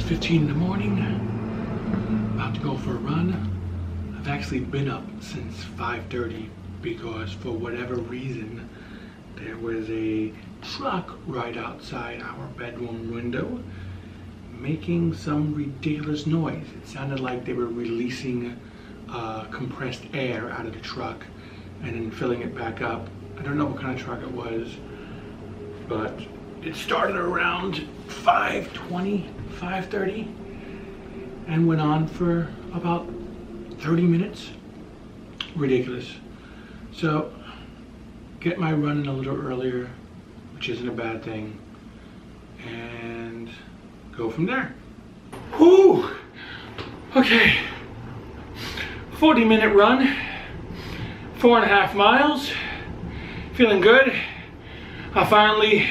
6:15 in the morning, about to go for a run. I've actually been up since 5:30 because for whatever reason, there was a truck right outside our bedroom window making some ridiculous noise. It sounded like they were releasing compressed air out of the truck and then filling it back up. I don't know what kind of truck it was, but it started around 5:20, 5:30 and went on for about 30 minutes. Ridiculous. So get my run in a little earlier, which isn't a bad thing, and go from there. Whew! Okay, 40-minute run, 4.5 miles, feeling good. I finally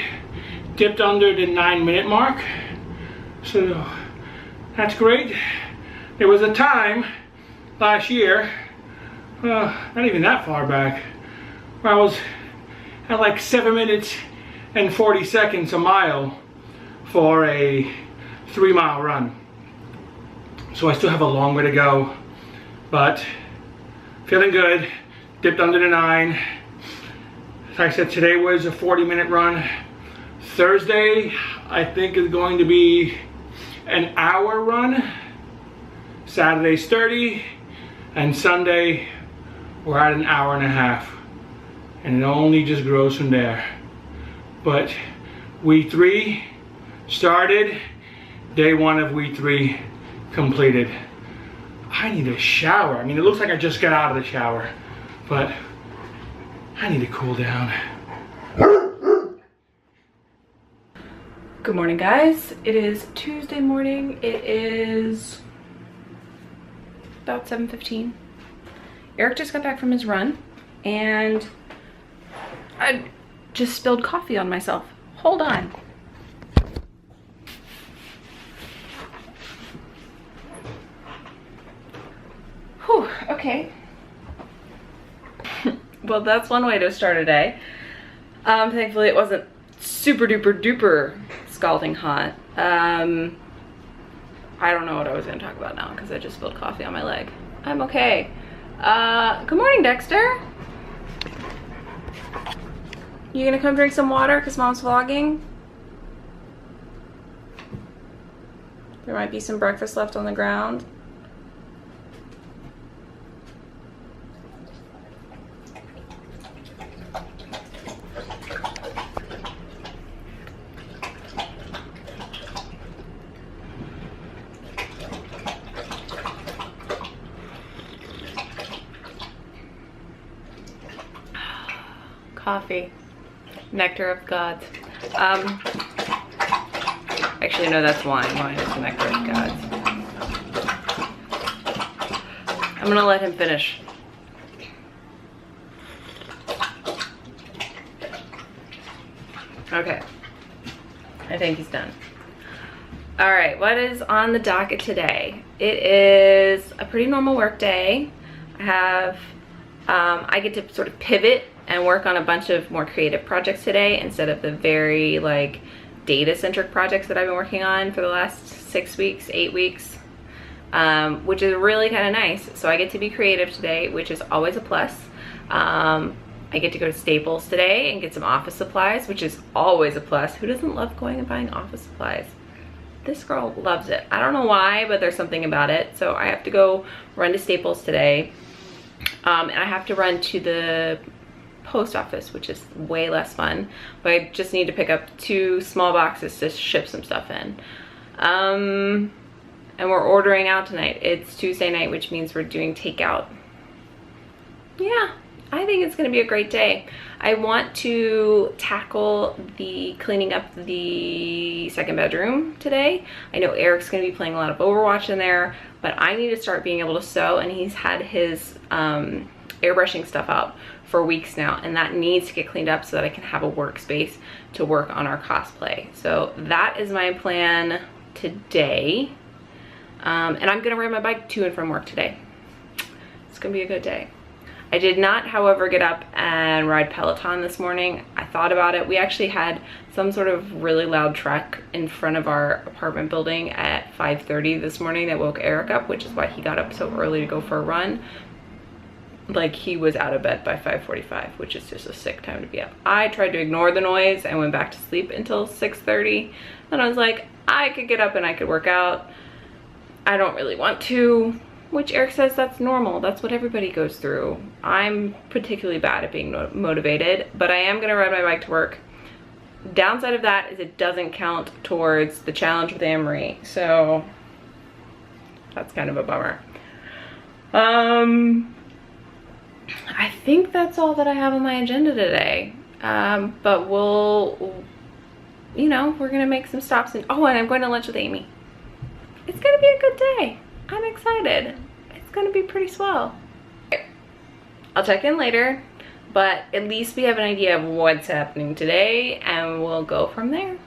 dipped under the 9-minute mark, so that's great. There was a time last year, not even that far back, where I was at like 7 minutes and 40 seconds a mile for a 3-mile run. So I still have a long way to go, but feeling good. Dipped under the 9. Like I said, today was a 40-minute run. Thursday, I think, is going to be an hour run. Saturday's 30, and Sunday we're at an hour and a half, and it only just grows from there. But week 3 started, day 1 of week 3 completed. I need a shower. I mean, it looks like I just got out of the shower, but I need to cool down. Good morning, guys. It is Tuesday morning. It is about 7:15. Eric just got back from his run and I just spilled coffee on myself. Hold on. Whew, okay. Well, that's one way to start a day. Thankfully it wasn't super duper duper scalding hot. I don't know what I was gonna talk about now because I just spilled coffee on my leg. I'm okay. Good morning, Dexter. You gonna come drink some water because Mom's vlogging? There might be some breakfast left on the ground. Coffee, nectar of gods. Actually, no, that's wine. Wine is the nectar of gods. I'm gonna let him finish. Okay, I think he's done. All right, what is on the docket today? It is a pretty normal work day. I get to sort of pivot and work on a bunch of more creative projects today instead of the very like data-centric projects that I've been working on for the last 6 weeks, 8 weeks, which is really kind of nice. So I get to be creative today, which is always a plus. I get to go to Staples today and get some office supplies, which is always a plus. Who doesn't love going and buying office supplies? This girl loves it. I don't know why, but there's something about it. So I have to go run to Staples today. And I have to run to the post office, which is way less fun, but I just need to pick up 2 small boxes to ship some stuff in. And we're ordering out tonight. It's Tuesday night, which means we're doing takeout. Yeah, I think it's gonna be a great day. I want to tackle the cleaning up the second bedroom today. I know Eric's gonna be playing a lot of Overwatch in there, but I need to start being able to sew, and he's had his airbrushing stuff out for weeks now, and that needs to get cleaned up so that I can have a workspace to work on our cosplay. So that is my plan today. And I'm gonna ride my bike to and from work today. It's gonna be a good day. I did not, however, get up and ride Peloton this morning. I thought about it. We actually had some sort of really loud truck in front of our apartment building at 5:30 this morning that woke Eric up, which is why he got up so early to go for a run. Like, he was out of bed by 5:45, which is just a sick time to be up. I tried to ignore the noise and went back to sleep until 6:30. Then I was like, I could get up and I could work out. I don't really want to, which Eric says that's normal. That's what everybody goes through. I'm particularly bad at being motivated, but I am gonna ride my bike to work. Downside of that is it doesn't count towards the challenge with Anne-Marie, so that's kind of a bummer. I think that's all that I have on my agenda today. But we'll, you know, we're gonna make some stops and I'm going to lunch with Amy. It's gonna be a good day. I'm excited. It's gonna be pretty swell. I'll check in later, but at least we have an idea of what's happening today and we'll go from there.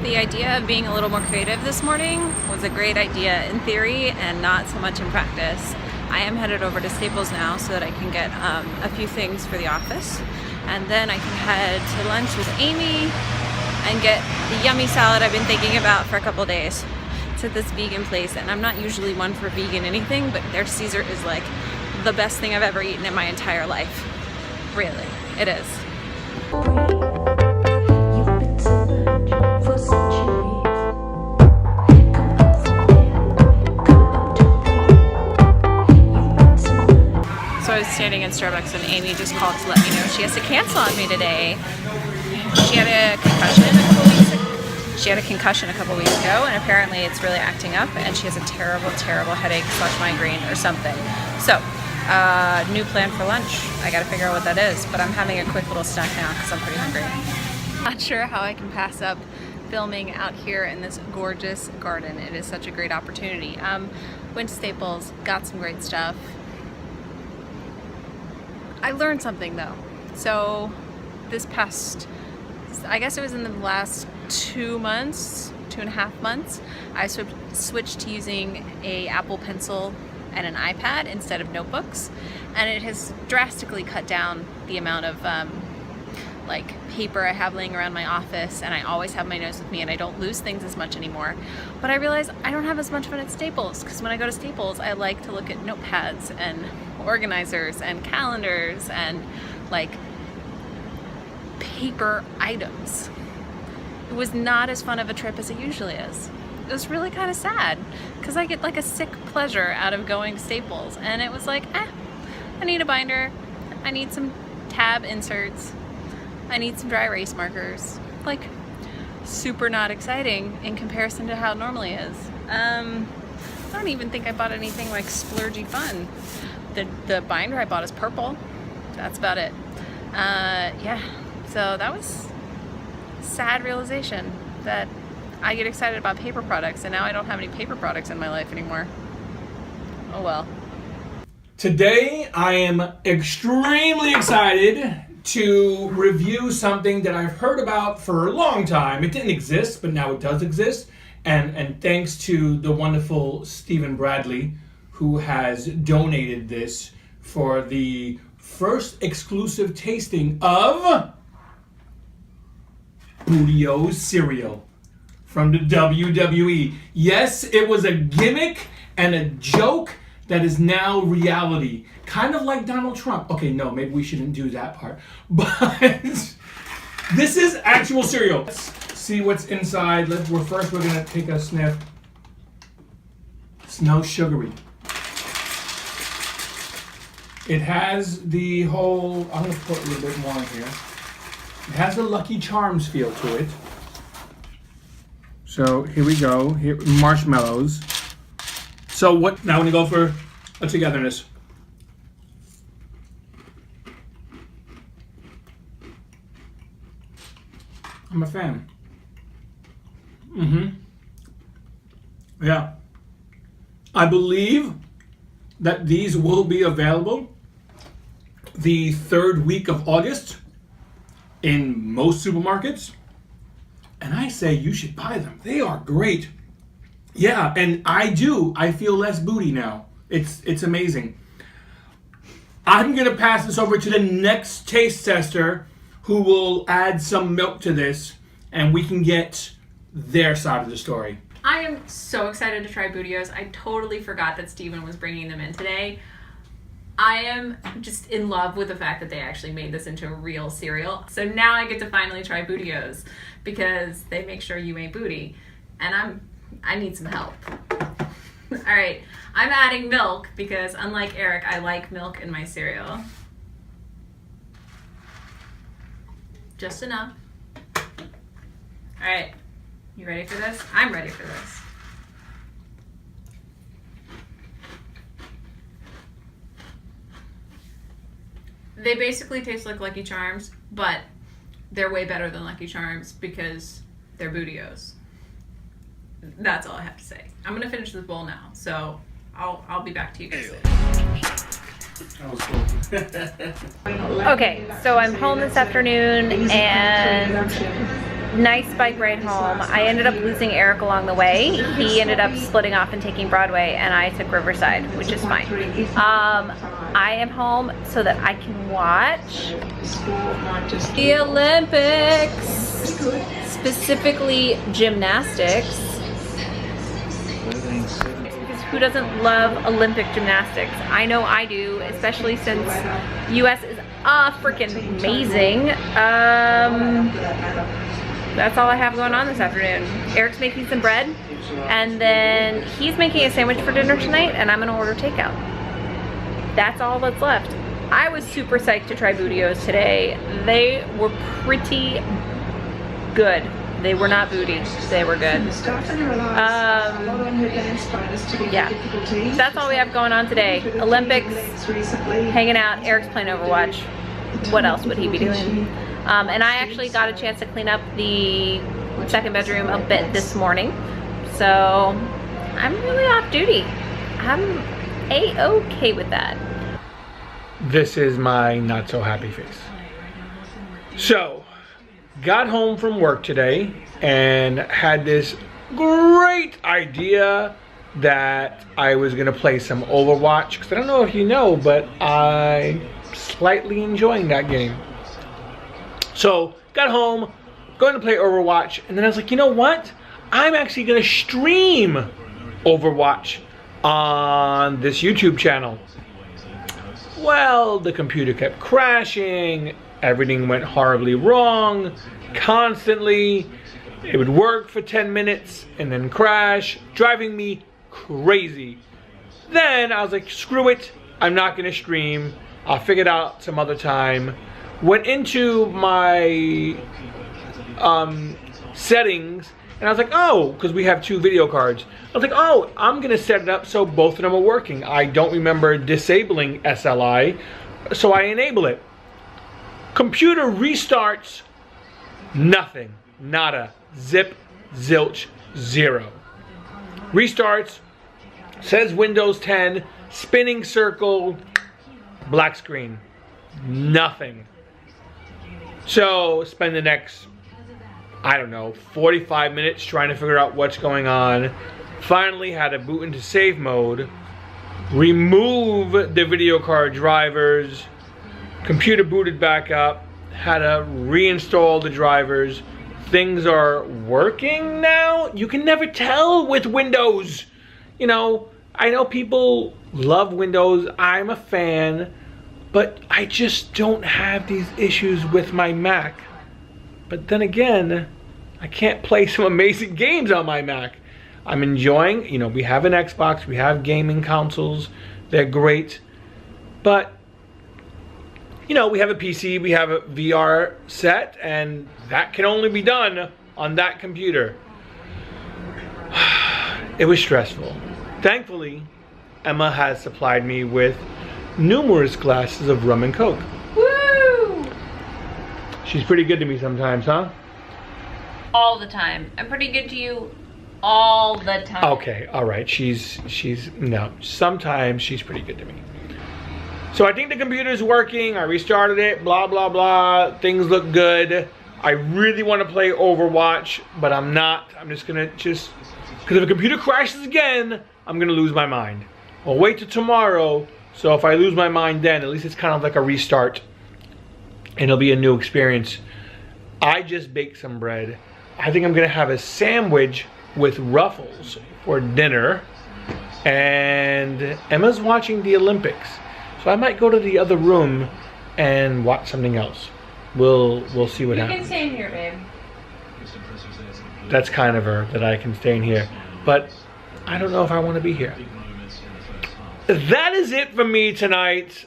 The idea of being a little more creative this morning was a great idea in theory and not so much in practice. I am headed over to Staples now so that I can get a few things for the office, and then I can head to lunch with Amy and get the yummy salad I've been thinking about for a couple days. It's at this vegan place, and I'm not usually one for vegan anything, but their Caesar is like the best thing I've ever eaten in my entire life. Really, it is. So I was standing in Starbucks and Amy just called to let me know she has to cancel on me today. She had a concussion a couple weeks ago, and apparently it's really acting up, and she has a terrible, terrible headache / migraine or something. So, new plan for lunch. I gotta figure out what that is, but I'm having a quick little snack now because I'm pretty hungry. Not sure how I can pass up filming out here in this gorgeous garden. It is such a great opportunity. Went to Staples, got some great stuff. I learned something though. So this past, I guess it was in the last 2.5 months, I switched to using a Apple Pencil and an iPad instead of notebooks, and it has drastically cut down the amount of like paper I have laying around my office, and I always have my notes with me and I don't lose things as much anymore. But I realize I don't have as much fun at Staples, because when I go to Staples I like to look at notepads and organizers and calendars and like paper items. It was not as fun of a trip as it usually is. It was really kind of sad because I get like a sick pleasure out of going to Staples, and it was like, I need a binder, I need some tab inserts, I need some dry erase markers. Like, super not exciting in comparison to how it normally is. I don't even think I bought anything like splurgy fun. The binder I bought is purple. That's about it. Yeah, so that was a sad realization that I get excited about paper products, and now I don't have any paper products in my life anymore. Oh well. Today I am extremely excited to review something that I've heard about for a long time. It didn't exist, but now it does exist. And thanks to the wonderful Stephen Bradley, who has donated this for the first exclusive tasting of Booty-O's cereal from the WWE. Yes, it was a gimmick and a joke that is now reality. Kind of like Donald Trump. Okay, no, maybe we shouldn't do that part. But this is actual cereal. Let's see what's inside. We're gonna take a sniff. It's no sugary. It has the whole, I'm gonna put a little bit more in here. It has the Lucky Charms feel to it. So here we go, here, marshmallows. So what, now I'm gonna go for a togetherness. I'm a fan. Yeah. I believe that these will be available the 3rd week of August in most supermarkets. And I say you should buy them. They are great. Yeah, and I feel less booty now. It's amazing. I'm gonna pass this over to the next taste tester who will add some milk to this and we can get their side of the story. I am so excited to try Booty-O's. I totally forgot that Steven was bringing them in today. I am just in love with the fact that they actually made this into a real cereal. So now I get to finally try Booty-O's because they make sure you ain't booty. And I need some help. All right, I'm adding milk because unlike Eric, I like milk in my cereal. Just enough. All right, you ready for this? I'm ready for this. They basically taste like Lucky Charms, but they're way better than Lucky Charms because they're Booty-O's. That's all I have to say. I'm gonna finish this bowl now, so I'll be back to you guys later. That was cool. Okay, so I'm home this afternoon and nice bike ride home. I ended up losing Eric along the way. He ended up splitting off and taking Broadway and I took Riverside, which is fine. I am home so that I can watch the Olympics, specifically gymnastics. Who doesn't love Olympic gymnastics? I know I do, especially since US is freaking amazing. That's all I have going on this afternoon. Eric's making some bread, and then he's making a sandwich for dinner tonight, and I'm gonna order takeout. That's all that's left. I was super psyched to try Booty-O's today. They were pretty good. They were not booty, they were good. Yeah, that's all we have going on today. Olympics, hanging out, Eric's playing Overwatch. What else would he be doing? And I actually got a chance to clean up the 2nd bedroom a bit this morning. So I'm really off duty. I'm A-okay with that. This is my not so happy face. So, got home from work today and had this great idea that I was gonna play some Overwatch, because I don't know if you know, but I'm slightly enjoying that game. So got home, going to play Overwatch, and then I was like, you know what? I'm actually gonna stream Overwatch on this YouTube channel. Well, the computer kept crashing, everything went horribly wrong, constantly. It would work for 10 minutes and then crash, driving me crazy. Then I was like, screw it, I'm not gonna stream. I'll figure it out some other time. Went into my settings and I was like, oh, because we have 2 video cards. I was like, oh, I'm gonna set it up so both of them are working. I don't remember disabling SLI, so I enable it. Computer restarts, nothing, nada, zip, zilch, 0. Restarts, says Windows 10, spinning circle, black screen, nothing. So spend the next, I don't know, 45 minutes trying to figure out what's going on. Finally had to boot into save mode, remove the video card drivers, computer booted back up, had to reinstall the drivers. Things are working now. You can never tell with Windows. You know, I know people love Windows. I'm a fan, but I just don't have these issues with my Mac. But then again, I can't play some amazing games on my Mac. I'm enjoying, you know, we have an Xbox, we have gaming consoles, they're great. But, you know, we have a PC, we have a VR set, and that can only be done on that computer. It was stressful. Thankfully, Emma has supplied me with numerous glasses of rum and coke. Woo! She's pretty good to me sometimes, huh? All the time. I'm pretty good to you all the time. Okay, all right. She's no. Sometimes she's pretty good to me. So I think the computer's working. I restarted it, blah, blah, blah. Things look good. I really want to play Overwatch, but I'm not. I'm just gonna because if the computer crashes again, I'm gonna lose my mind. I'll wait till tomorrow, so if I lose my mind then, at least it's kind of like a restart. And it'll be a new experience. I just baked some bread. I think I'm gonna have a sandwich with Ruffles for dinner. And Emma's watching the Olympics. So I might go to the other room and watch something else. We'll see what happens. You can stay in here, babe. That's kind of her, that I can stay in here. But I don't know if I want to be here. That is it for me tonight.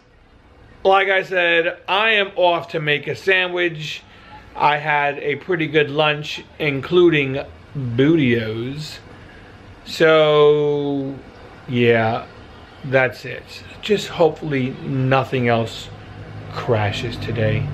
Like I said, I am off to make a sandwich. I had a pretty good lunch, including Bootios. So, yeah, that's it. Just hopefully nothing else crashes today.